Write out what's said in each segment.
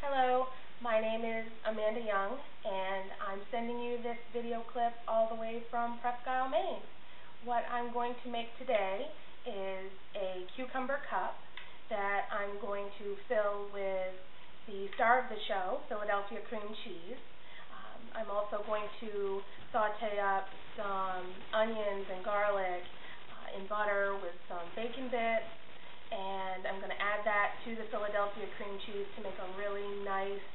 Hello, my name is Amanda Young, and I'm sending you this video clip all the way from Presque Isle, Maine. What I'm going to make today is a cucumber cup that I'm going to fill with the star of the show, Philadelphia cream cheese. I'm also going to saute up some onions and garlic in butter with some bacon bits, and I'm going to add that to the Philadelphia cream cheese to make a really nice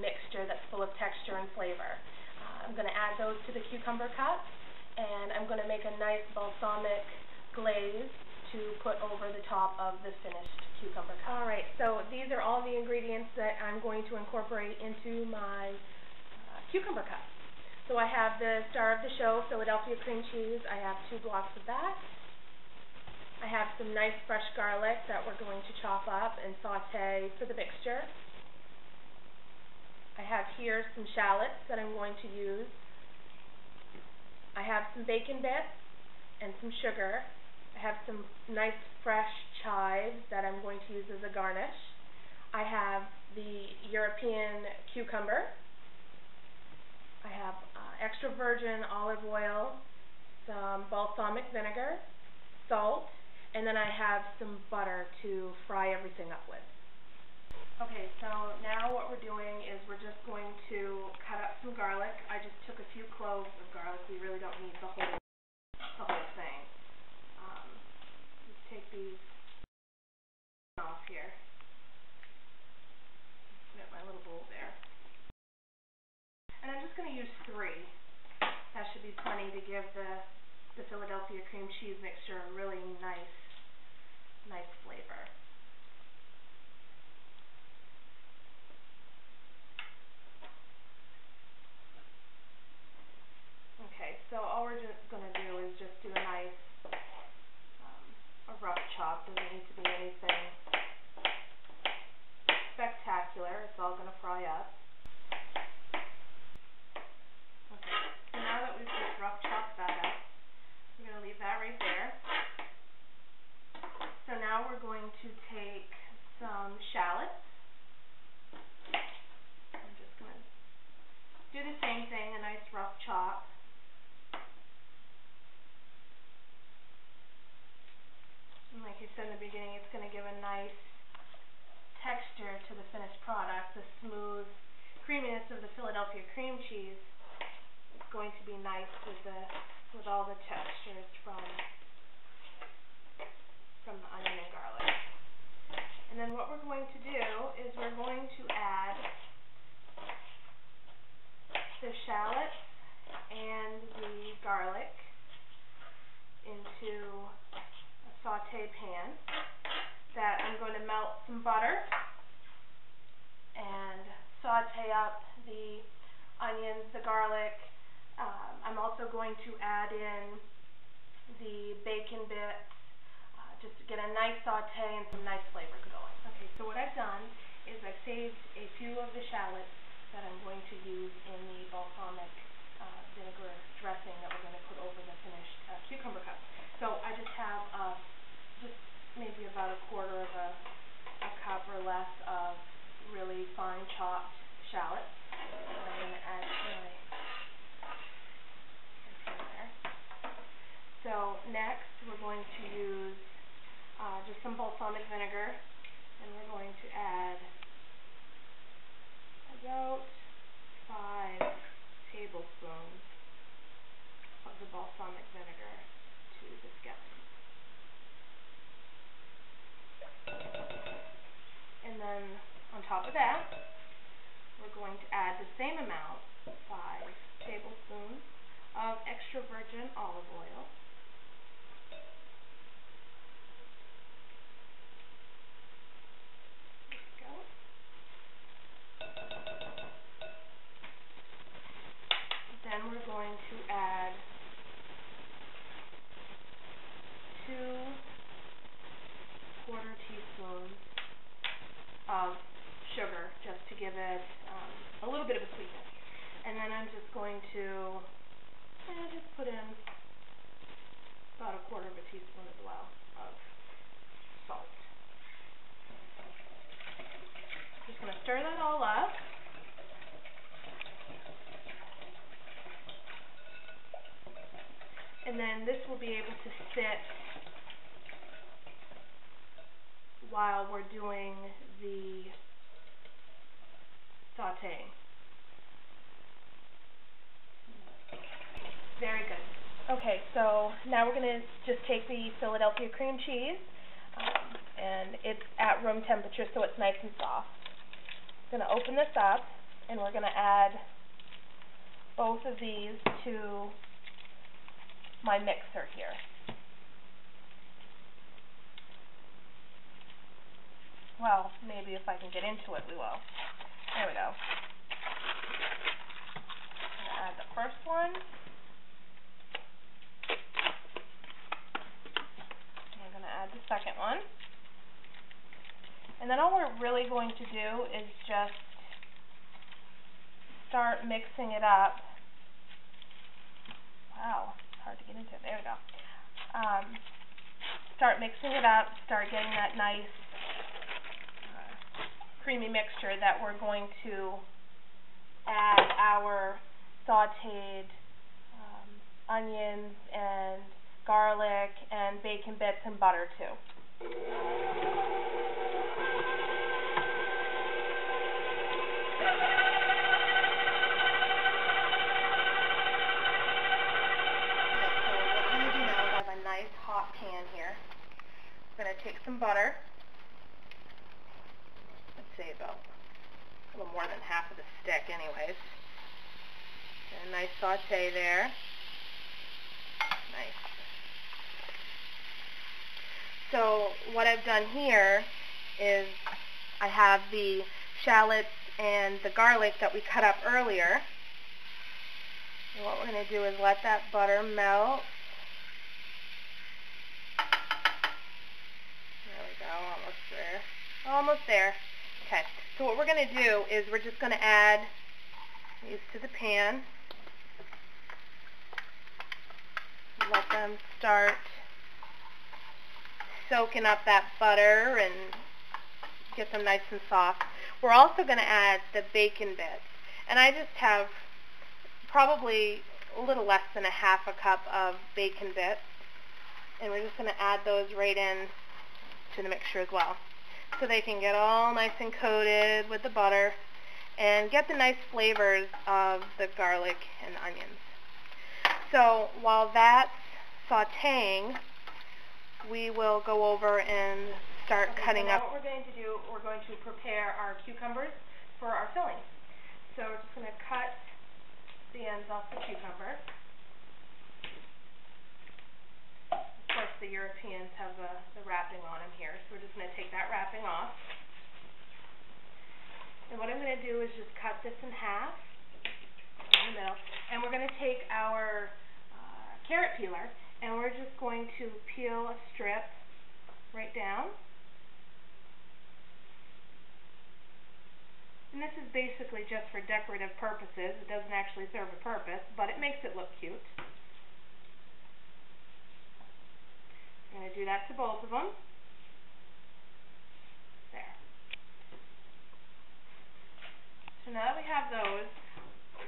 mixture that's full of texture and flavor. I'm going to add those to the cucumber cup, and I'm going to make a nice balsamic glaze to put over the top of the finished cucumber cup. Alright, so these are all the ingredients that I'm going to incorporate into my cucumber cup. So I have the star of the show, Philadelphia cream cheese. I have 2 blocks of that. I have some nice fresh garlic that we're going to chop up and saute for the mixture. I have here some shallots that I'm going to use. I have some bacon bits and some sugar. I have some nice fresh chives that I'm going to use as a garnish. I have the European cucumber. I have extra virgin olive oil, some balsamic vinegar, salt, and then I have some butter to fry everything up with. Okay, so now what we're doing is we're just going to cut up some garlic. I just took a few cloves of garlic. We really don't need the whole thing. Just take these off here. Put my little bowl there. And I'm just going to use 3. That should be plenty to give the Philadelphia cream cheese mixture a really nice flavor. Okay, so all we're just going to do is just do a nice, a rough chop. Doesn't need to be anything spectacular. It's all going to fry up. Okay, so now that we've just rough chopped that up, we're going to leave that right there. So now we're going to take some shallots. I'm just going to do the same thing, a nice rough chop. And like I said in the beginning, it's going to give a nice texture to the finished product. The smooth creaminess of the Philadelphia cream cheese is going to be nice with all the textures from the onion and garlic. And then what we're going to do is we're going to add the shallots and the garlic into a saute pan that I'm going to melt some butter and saute up the onions, the garlic. I'm also going to add in the bacon bits just to get a nice saute and some nice flavors going. Okay, so what I've done is I've saved a few of the shallots that I'm going to use in the balsamic vinegar dressing that we're going to put over the finished cucumber cup. So I just have just maybe about a quarter of a cup or less of really fine chopped shallots. And I'm going to add my there. So next we're going to use just some balsamic vinegar, and we're going to add about 5 tablespoons of the balsamic vinegar to the skillet. And then on top of that, we're going to add the same amount, 5 tablespoons of extra virgin olive oil. Then we're going to add 2 1/4 teaspoons of sugar, just to give it a little bit of a sweetness. And then I'm just going to just put in about 1/4 teaspoon as well of salt. Just going to stir that and this will be able to sit while we're doing the sauteing. Very good. Okay, so now we're going to just take the Philadelphia cream cheese, and it's at room temperature, so it's nice and soft. I'm going to open this up, and we're going to add both of these to my mixer here. Well, maybe if I can get into it, we will. There we go. I'm going to add the first one. I'm going to add the second one. And then all we're really going to do is just start mixing it up. Wow, it's hard to get into it. There we go. Start mixing it up, start getting that nice creamy mixture that we're going to add our sauteed onions and garlic and bacon bits and butter to. Nice hot pan here. I'm going to take some butter. Let's say about a little more than half of the stick anyways. And a nice saute there. Nice. So what I've done here is I have the shallots and the garlic that we cut up earlier. And what we're going to do is let that butter melt. Almost there. Okay, so what we're going to do is we're just going to add these to the pan. Let them start soaking up that butter and get them nice and soft. We're also going to add the bacon bits. And I just have probably a little less than a half a cup of bacon bits. And we're just going to add those right in to the mixture as well, so they can get all nice and coated with the butter and get the nice flavors of the garlic and onions. So while that's sauteing, we will go over and start cutting up. What we're going to do, we're going to prepare our cucumbers for our filling. So we're just going to cut the ends off the cucumber. Of course, the Europeans have the wrapping on them here, so we're just going to take that wrapping off. And what I'm going to do is just cut this in half in the middle, and we're going to take our carrot peeler, and we're just going to peel a strip right down. And this is basically just for decorative purposes. It doesn't actually serve a purpose, but it makes it look cute. I'm going to do that to both of them. There. So now that we have those,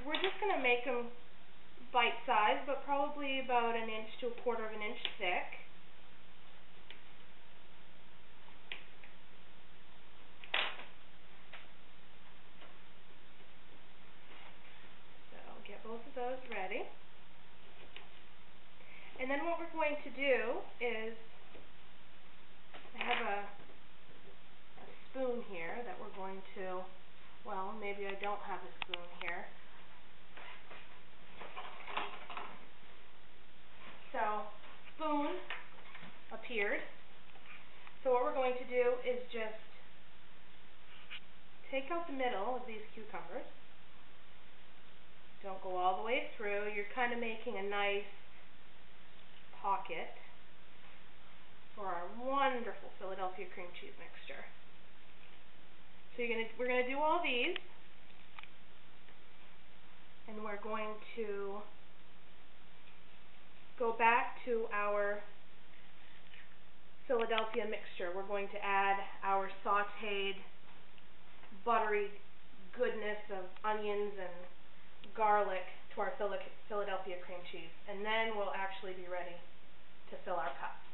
we're just going to make them bite-sized, but probably about 1 inch to 1/4 of an inch thick. So get both of those ready. And then what we're going to do is, I have a spoon here that we're going to, well, maybe I don't have a spoon here. So, spoon appeared. So what we're going to do is just take out the middle of these cucumbers. Don't go all the way through. You're kind of making a nice pocket for our wonderful Philadelphia cream cheese mixture. So we're going to do all these, and we're going to go back to our Philadelphia mixture. We're going to add our sauteed buttery goodness of onions and garlic to our Philadelphia cream cheese, and then we'll actually be ready to fill our cups.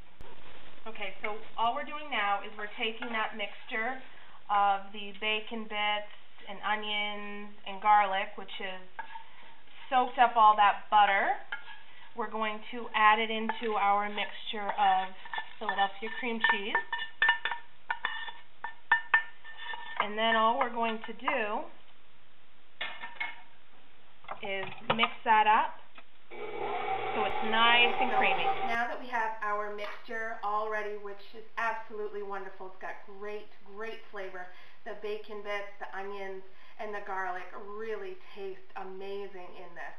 Okay, so all we're doing now is we're taking that mixture of the bacon bits and onions and garlic, which has soaked up all that butter. We're going to add it into our mixture of Philadelphia cream cheese. And then all we're going to do is mix that up so it's nice and creamy. Now that we have our mixture all ready, which is absolutely wonderful, it's got great flavor. The bacon bits, the onions, and the garlic really taste amazing in this.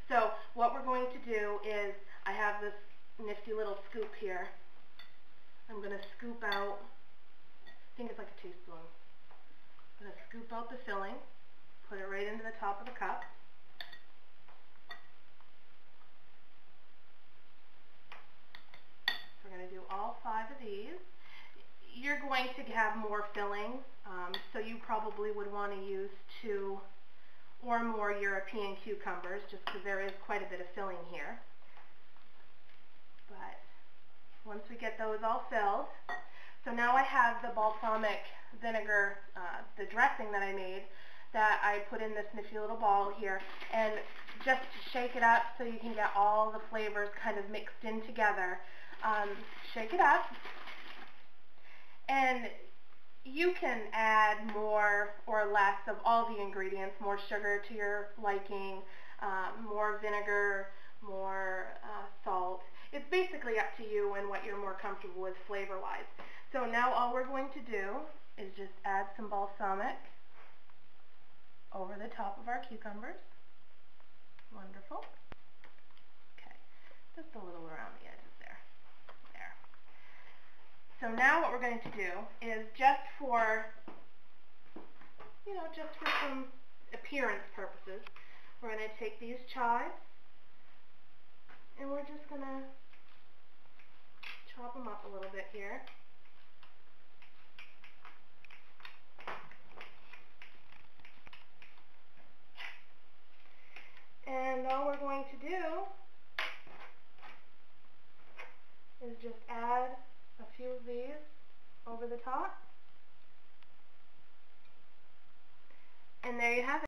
So what we're going to do is, I have this nifty little scoop here. I'm going to scoop out, I think it's like a teaspoon. I'm going to scoop out the filling, put it right into the top of the cup. We're going to do all 5 of these. You're going to have more filling, so you probably would want to use 2 or more European cucumbers, just because there is quite a bit of filling here. But once we get those all filled, so now I have the balsamic vinegar, the dressing that I made, that I put in this nifty little ball here, and just shake it up so you can get all the flavors kind of mixed in together. Shake it up, and you can add more or less of all the ingredients, more sugar to your liking, more vinegar, more salt. It's basically up to you and what you're more comfortable with flavor-wise. So now all we're going to do is just add some balsamic over the top of our cucumbers. Wonderful. Okay, just a little around the edges there. There. So now what we're going to do is just for some appearance purposes, we're going to take these chives and we're just going to chop them up a little bit here. And all we're going to do is just add a few of these over the top. And there you have it.